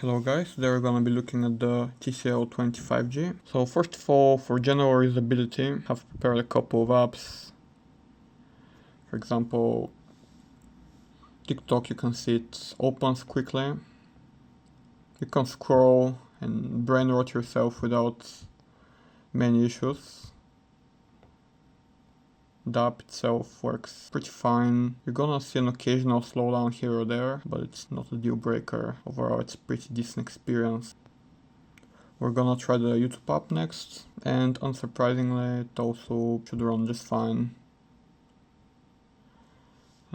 Hello guys, today we're gonna be looking at the TCL 25G. So first of all, for general usability, I have prepared a couple of apps. For example, TikTok, you can see it opens quickly. You can scroll and brain rot yourself without many issues. The app itself works pretty fine. You're gonna see an occasional slowdown here or there, but it's not a deal breaker. Overall, it's a pretty decent experience. We're gonna try the YouTube app next, and unsurprisingly, it also should run just fine.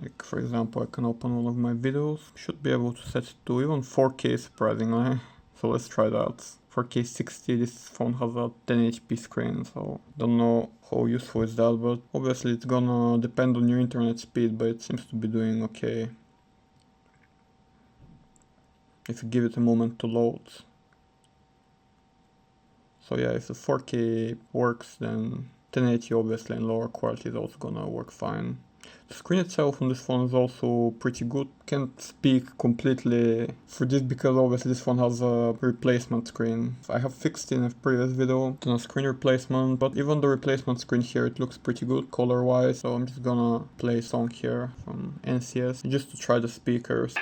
Like, for example, I can open one of my videos. Should be able to set it to even 4K surprisingly. So let's try that. 4K 60, this phone has a 1080p screen, so don't know how useful is that, but obviously it's gonna depend on your internet speed, but it seems to be doing okay. If you give it a moment to load. So yeah, if the 4K works, then 1080 obviously and lower quality is also gonna work fine. The screen itself on this phone is also pretty good. Can't speak completely for this because obviously this phone has a replacement screen. I have fixed in a previous video a screen replacement, but even the replacement screen here, it looks pretty good color wise. So I'm just gonna play a song here from NCS just to try the speakers.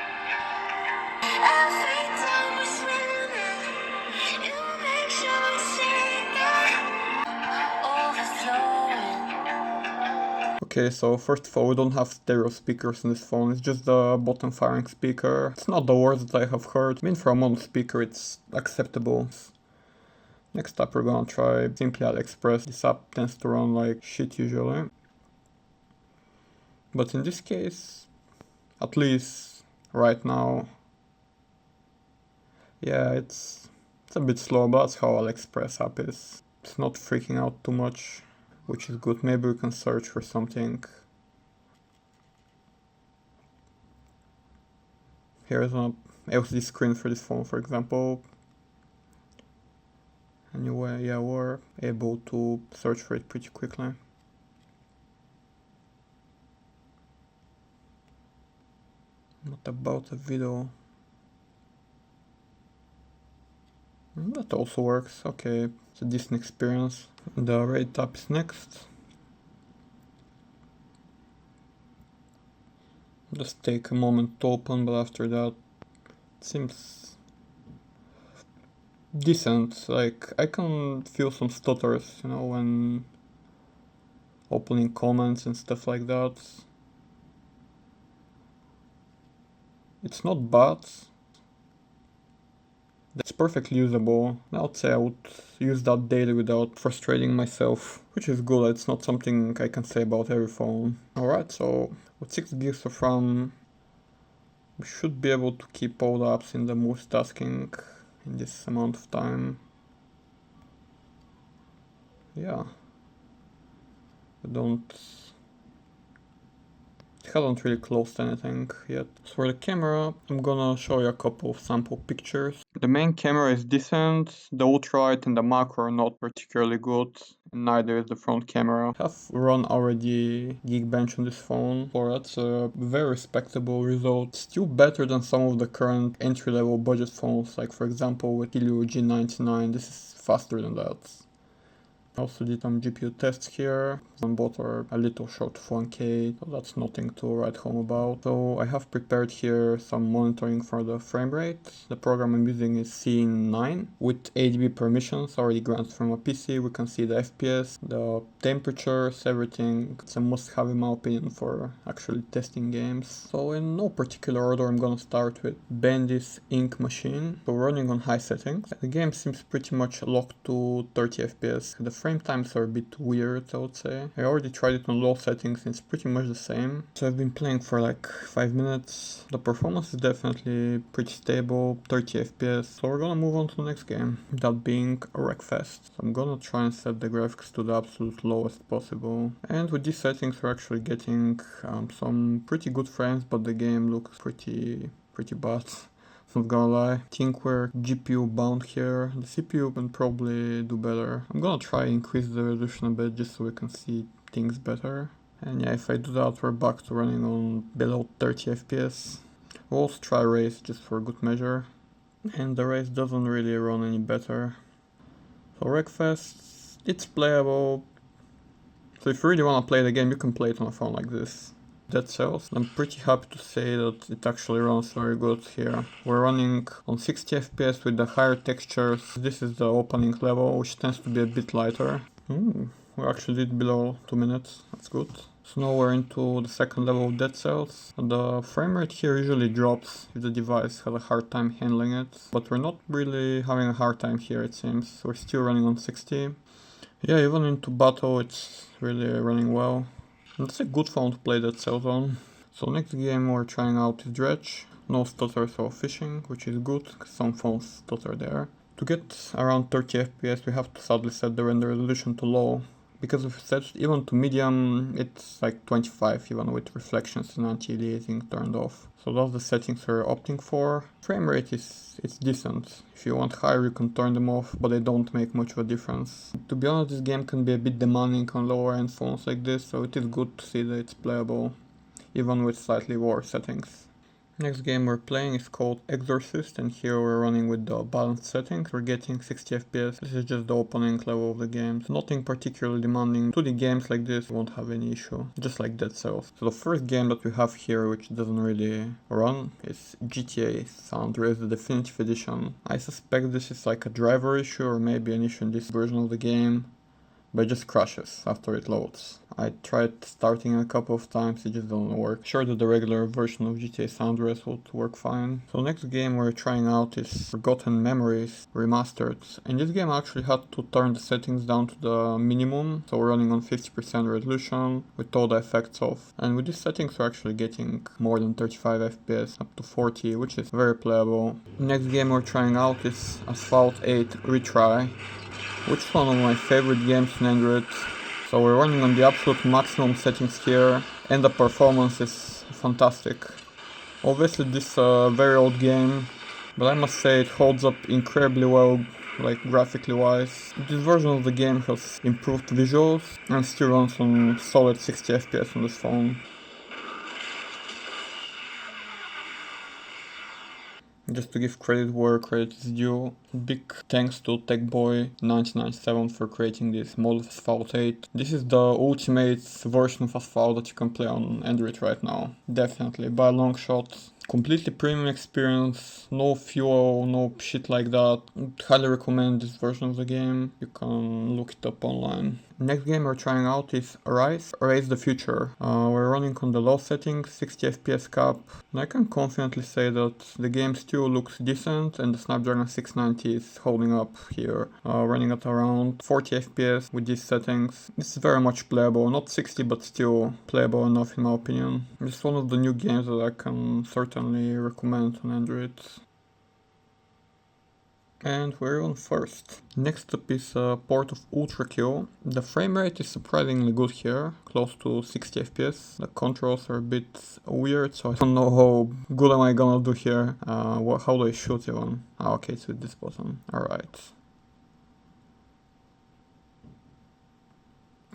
Okay, so first of all, we don't have stereo speakers in this phone, it's just the bottom firing speaker. It's not the worst that I have heard. I mean, for a mono speaker, it's acceptable. Next up, we're gonna try simply AliExpress. This app tends to run like shit usually. But in this case, at least right now, yeah, it's a bit slow, but that's how AliExpress app is. It's not freaking out too much, which is good. Maybe we can search for something. Here's an LCD screen for this phone, for example. Anyway, yeah, we're able to search for it pretty quickly. What about a video? That also works, okay, it's a decent experience. The Reddit app is next. Just take a moment to open, but after that it seems decent. Like, I can feel some stutters, you know, when opening comments and stuff like that. It's not bad. It's perfectly usable. I would say I would use that daily without frustrating myself, which is good. It's not something I can say about every phone. Alright, so with 6 gigs of RAM, we should be able to keep all the apps in the multitasking in this amount of time. Yeah. It hasn't really closed anything yet. So for the camera, I'm gonna show you a couple of sample pictures. The main camera is decent, the ultra-wide and the macro are not particularly good, and neither is the front camera. I have run already Geekbench on this phone, so that's a very respectable result. Still better than some of the current entry-level budget phones, like for example with Helio G99, this is faster than that. Also did some GPU tests here, and both are a little short of 1K, so that's nothing to write home about. So I have prepared here some monitoring for the frame rate. The program I'm using is Scene9 with 8GB permissions already granted from a PC. We can see the FPS, the temperatures, everything. It's a must-have in my opinion for actually testing games. So in no particular order, I'm gonna start with Bendy's Ink Machine. So running on high settings. The game seems pretty much locked to 30 FPS. The frame times are a bit weird, I would say. I already tried it on low settings and it's pretty much the same. So I've been playing for like 5 minutes. The performance is definitely pretty stable, 30 FPS. So we're gonna move on to the next game, that being Wreckfest. So I'm gonna try and set the graphics to the absolute lowest possible. And with these settings we're actually getting some pretty good frames, but the game looks pretty bad. Not gonna lie. I think we're GPU bound here. The CPU can probably do better. I'm gonna try increase the resolution a bit just so we can see things better. And yeah, if I do that, we're back to running on below 30 FPS. We'll also try race just for good measure. and the race doesn't really run any better. So Wreckfest, it's playable. So if you really want to play the game, you can play it on a phone like this. Dead Cells, I'm pretty happy to say that it actually runs very good here. We're running on 60 FPS with the higher textures. This is the opening level, which tends to be a bit lighter. We actually did below 2 minutes, that's good. So now we're into the second level of Dead Cells. The frame rate here usually drops if the device has a hard time handling it, but we're not really having a hard time here, it seems. We're still running on 60. Yeah, even into battle it's really running well. It's a good phone to play Dead Cells on. So next game we're trying out is Dredge. No stutters or fishing, which is good, because some phones stutter there. To get around 30 FPS we have to sadly set the render resolution to low. Because if we set it even to medium, it's like 25 even with reflections and anti-aliasing turned off. So that's the settings we're opting for. Frame rate it's decent. If you want higher you can turn them off, but they don't make much of a difference. To be honest, this game can be a bit demanding on lower end phones like this, so it is good to see that it's playable, even with slightly worse settings. Next game we're playing is called Exorcist, and here we're running with the balanced settings. We're getting 60 FPS. This is just the opening level of the game. So nothing particularly demanding. 2D games like this won't have any issue, just like Dead Cells. So the first game that we have here, which doesn't really run, is GTA San Andreas, the Definitive Edition. I suspect this is like a driver issue or maybe an issue in this version of the game, but it just crashes after it loads. I tried starting a couple of times, it just doesn't work. Sure that the regular version of GTA San Andreas would work fine. So next game we're trying out is Forgotten Memories Remastered. And this game I actually had to turn the settings down to the minimum, so we're running on 50% resolution with all the effects off. And with these settings we're actually getting more than 35 FPS, up to 40, which is very playable. Next game we're trying out is Asphalt 8 Retry, which is one of my favorite games in Android. So we're running on the absolute maximum settings here, and the performance is fantastic. Obviously this is a very old game, but I must say it holds up incredibly well, like graphically wise. This version of the game has improved visuals and still runs on solid 60 FPS on this phone. Just to give credit where credit is due, big thanks to TechBoy997 for creating this mod of Asphalt 8. This is the ultimate version of Asphalt that you can play on Android right now. Definitely, by a long shot. Completely premium experience, no fuel, no shit like that. Highly recommend this version of the game. You can look it up online. Next game we're trying out is Race the Future. We're running on the low settings, 60 FPS cap. And I can confidently say that the game still looks decent and the Snapdragon 690 is holding up here. Running at around 40 FPS with these settings. This is very much playable, not 60 but still playable enough in my opinion. It's one of the new games that I can certainly recommend on Android. And we're on first. Next up is a port of Ultrakill. The frame rate is surprisingly good here, close to 60 FPS. The controls are a bit weird, so I don't know how good am I gonna do here. How do I shoot even? Okay, it's with this button. Alright.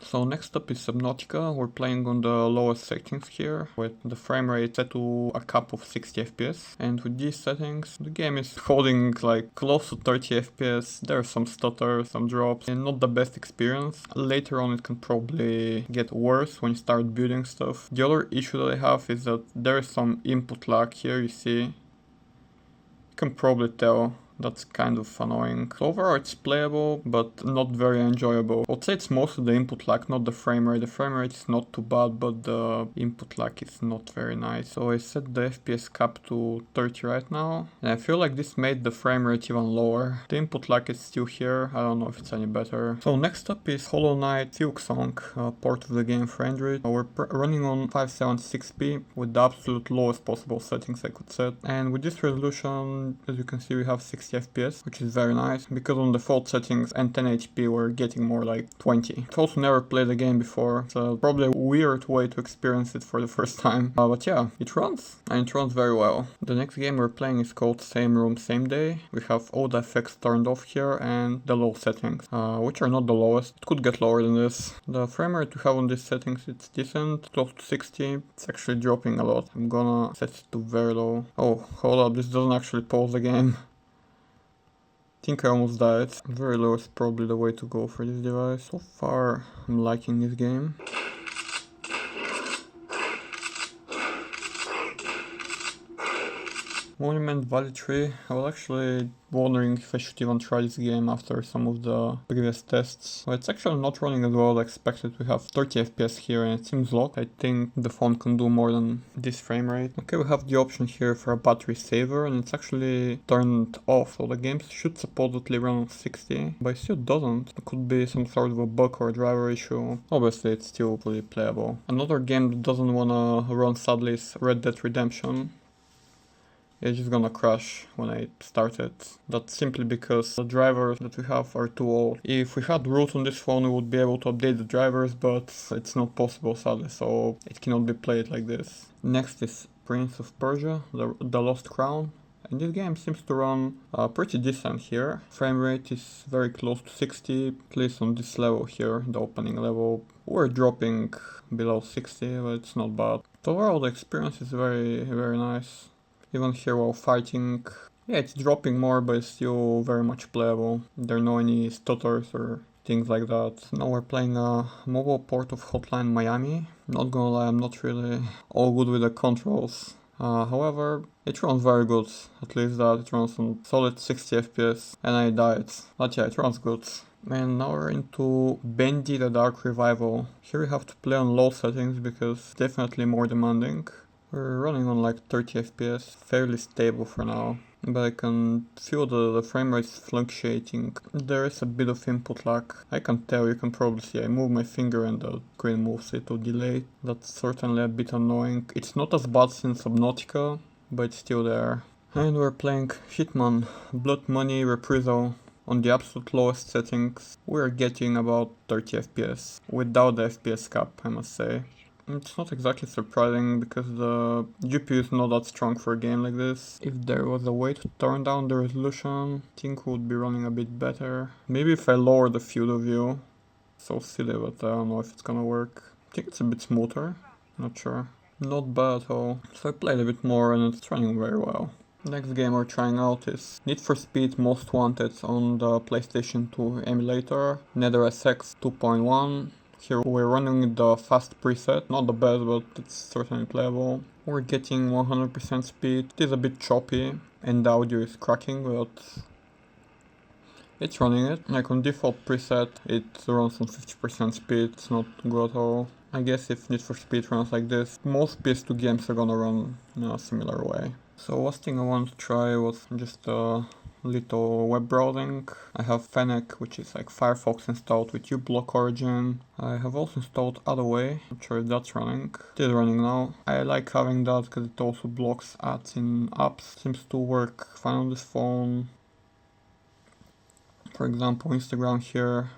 So next up is Subnautica. We're playing on the lowest settings here, with the frame rate set to a cap of 60 FPS. And with these settings, the game is holding like close to 30 FPS. There are some stutters, some drops, and not the best experience. Later on it can probably get worse when you start building stuff. The other issue that I have is that there is some input lag here, you see. You can probably tell. That's kind of annoying. So overall it's playable, but not very enjoyable. I would say it's mostly the input lag, not the frame rate. The frame rate is not too bad, but the input lag is not very nice. So I set the FPS cap to 30 right now. And I feel like this made the frame rate even lower. The input lag is still here. I don't know if it's any better. So next up is Hollow Knight Silksong, port of the game for Android. We're running on 576p with the absolute lowest possible settings I could set. And with this resolution, as you can see, we have 60 FPS, which is very nice, because on default settings and 1080p we're getting more like 20. I've also never played the game before, so probably a weird way to experience it for the first time. But yeah, it runs, and it runs very well. The next game we're playing is called Same Room Same Day. We have all the effects turned off here and the low settings, which are not the lowest. It could get lower than this. The frame rate we have on these settings, it's decent, close to 60. It's actually dropping a lot. I'm gonna set it to very low. Oh, hold up, this doesn't actually pause the game. Think I almost died. Very low is probably the way to go for this device. So far, I'm liking this game. Monument Valley Tree. I was actually wondering if I should even try this game after some of the previous tests. Well, it's actually not running as well as expected. We have 30 FPS here and it seems locked. I think the phone can do more than this frame rate. Okay, we have the option here for a battery saver and it's actually turned off. So the game should supposedly run on 60, but it still doesn't. It could be some sort of a bug or a driver issue. Obviously, it's still fully playable. Another game that doesn't wanna run sadly is Red Dead Redemption. It's just gonna crash when I start it. That's simply because the drivers that we have are too old. If we had root on this phone, we would be able to update the drivers, but it's not possible sadly, so it cannot be played like this. Next is Prince of Persia, the Lost Crown. And this game seems to run pretty decent here. Frame rate is very close to 60, at least on this level here, the opening level. We're dropping below 60, but it's not bad. So overall the experience is very, very nice. Even here while fighting, yeah, it's dropping more, but it's still very much playable. There are no any stutters or things like that. Now we're playing a mobile port of Hotline Miami. Not gonna lie, I'm not really all good with the controls. However, it runs very good. At least that it runs on solid 60 FPS, and I died. But yeah, it runs good. And now we're into Bendy the Dark Revival. Here you have to play on low settings because it's definitely more demanding. We're running on like 30 FPS, fairly stable for now, but I can feel the frame rate fluctuating. There is a bit of input lag. I can tell, you can probably see I move my finger and the screen moves it to delay. That's certainly a bit annoying. It's not as bad since Subnautica, but it's still there. And we're playing Hitman, Blood Money, Reprisal. On the absolute lowest settings, we're getting about 30 FPS, without the FPS cap, I must say. It's not exactly surprising because the GPU is not that strong for a game like this. If there was a way to turn down the resolution, I think it would be running a bit better. Maybe if I lower the field of view. So silly, but I don't know if it's gonna work. I think it's a bit smoother, not sure. Not bad at all. So I played a bit more and it's running very well. Next game we're trying out is Need for Speed Most Wanted on the PlayStation 2 emulator, NetherSX 2.1. Here we're running the fast preset, not the best, but it's certainly playable. We're getting 100% speed. It is a bit choppy and the audio is cracking, but it's running it. Like on default preset, it runs on 50% speed, it's not good at all. I guess if Need for Speed runs like this, most PS2 games are gonna run in a similar way. So last thing I wanted to try was just little web browsing. I have Fennec, which is like Firefox installed with uBlock Origin. I have also installed Otherway, not sure if that's running. It is running now. I like having that because it also blocks ads in apps. Seems to work fine on this phone. For example, Instagram here.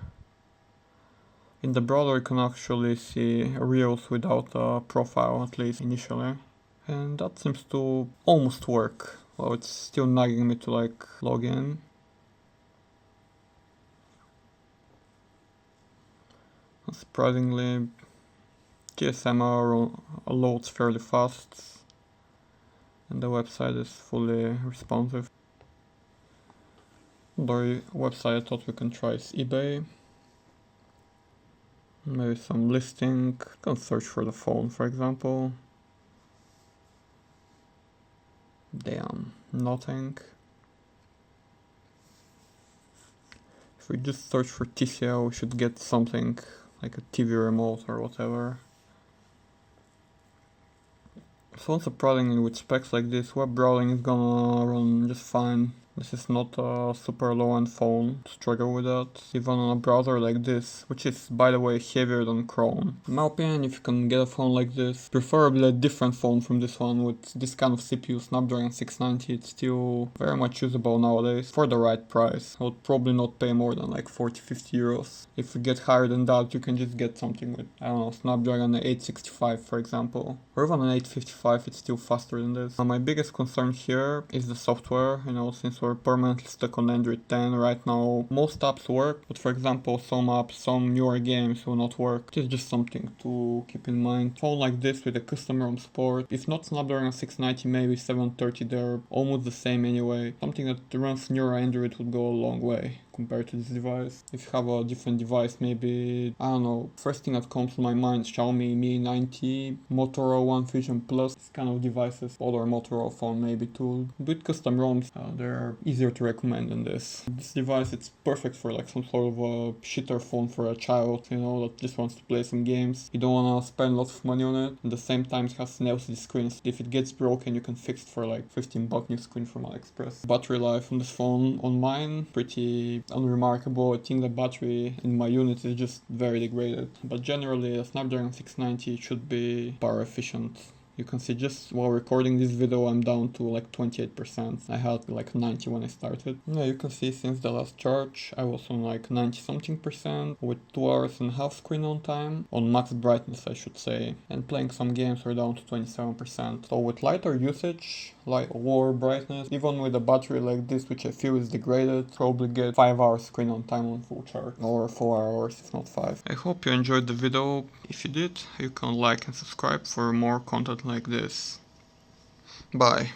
In the browser you can actually see Reels without a profile, at least initially. And that seems to almost work. Well, it's still nagging me to like log in. Surprisingly, GSM loads fairly fast and the website is fully responsive. The website I thought we can try is eBay. Maybe some listing. You can search for the phone, for example. Damn, nothing. If we just search for TCL, we should get something like a TV remote or whatever. So unsurprisingly, with specs like this, web browsing is gonna run just fine. This is not a super low-end phone to struggle with that, even on a browser like this, which is, by the way, heavier than Chrome. In my opinion, if you can get a phone like this, preferably a different phone from this one with this kind of CPU, Snapdragon 690, it's still very much usable nowadays for the right price. I would probably not pay more than like 40-50 euros. If you get higher than that, you can just get something with, I don't know, Snapdragon 865 for example, or even an 855, it's still faster than this. My biggest concern here is the software, you know, since were permanently stuck on Android 10. Right now, most apps work, but for example, some apps, some newer games will not work. It is just something to keep in mind. Phone like this with a custom ROM support, if not Snapdragon 690, maybe 730, they're almost the same anyway. Something that runs newer Android would go a long way compared to this device. If you have a different device, maybe, I don't know, first thing that comes to my mind, Xiaomi Mi 90, Motorola One Fusion Plus, this kind of devices, other Motorola phone maybe too. With custom ROMs, they're easier to recommend than this. This device, it's perfect for like some sort of a shitter phone for a child, you know, that just wants to play some games. You don't want to spend lots of money on it. At the same time, it has an LCD screen. If it gets broken, you can fix it for like $15 new screen from AliExpress. Battery life on this phone, on mine, pretty unremarkable. I think the battery in my unit is just very degraded. But generally, a Snapdragon 690 should be power efficient. You can see just while recording this video, I'm down to like 28%. I had like 90 when I started. Yeah, you can see since the last charge, I was on like 90 something percent with 2 hours and a half screen on time. On max brightness, I should say. And playing some games, we're down to 27%. So with lighter usage, like lower brightness, even with a battery like this, which I feel is degraded, probably get 5 hours screen on time on full charge. Or 4 hours, if not 5. I hope you enjoyed the video. If you did, you can like and subscribe for more content like this. Bye.